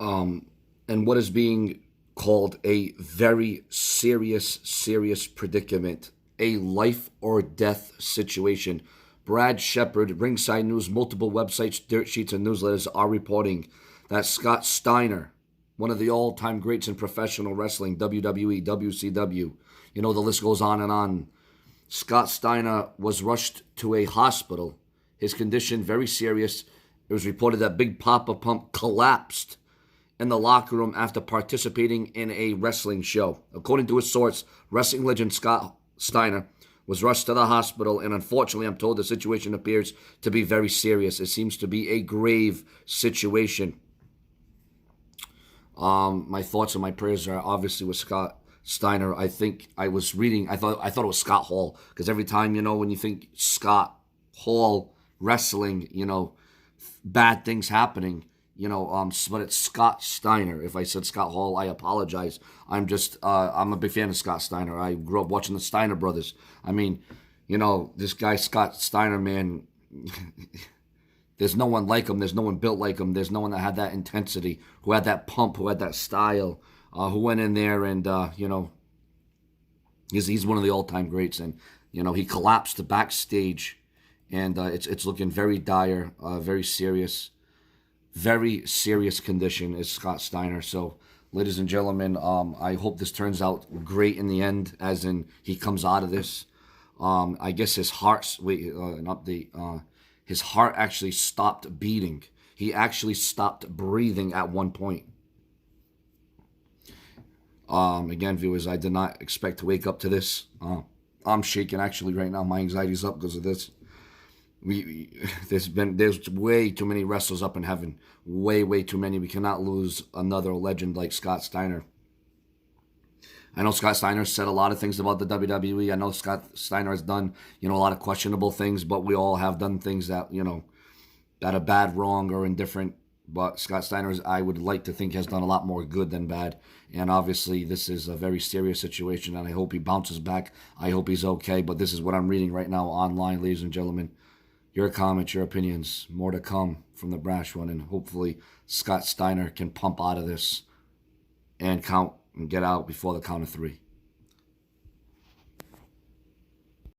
and what is being called a very serious predicament, a life or death situation. Brad Shepard, Ringside News, multiple websites, dirt sheets, and newsletters are reporting that Scott Steiner, one of the all-time greats in professional wrestling, WWE, WCW, the list goes on and on. Scott Steiner was rushed to a hospital. His condition very serious. It was reported that Big Papa Pump collapsed in the locker room after participating in a wrestling show. According to a source, wrestling legend Scott Steiner was rushed to the hospital, and unfortunately, I'm told the situation appears to be very serious. It seems to be a grave situation. My thoughts and my prayers are obviously with Scott Steiner. I think I was reading, I thought it was Scott Hall, because every time, when you think Scott Hall wrestling, bad things happening, but it's Scott Steiner. If I said Scott Hall, I apologize. I'm a big fan of Scott Steiner. I grew up watching the Steiner brothers. I mean, this guy, Scott Steiner, man, there's no one like him. There's no one built like him. There's no one that had that intensity, who had that pump, who had that style, who went in there and, he's one of the all-time greats. And, he collapsed backstage, and it's looking very dire, very serious. Very serious condition is Scott Steiner. So, ladies and gentlemen, I hope this turns out great in the end, as in he comes out of this. I guess his heart, an update, his heart actually stopped beating. He actually stopped breathing at one point. Again, viewers, I did not expect to wake up to this. I'm shaking actually right now. My anxiety's up because of this. There's way too many wrestlers up in heaven. Way too many. We cannot lose another legend like Scott Steiner. I know Scott Steiner said a lot of things about the WWE. I know Scott Steiner has done, a lot of questionable things, but we all have done things that, that are bad, wrong, or indifferent. But Scott Steiner, I would like to think, has done a lot more good than bad. And obviously, this is a very serious situation, and I hope he bounces back. I hope he's okay. But this is what I'm reading right now online, ladies and gentlemen. Your comments, your opinions, more to come from the Brash One, and hopefully Scott Steiner can pump out of this and count and get out before the count of 3.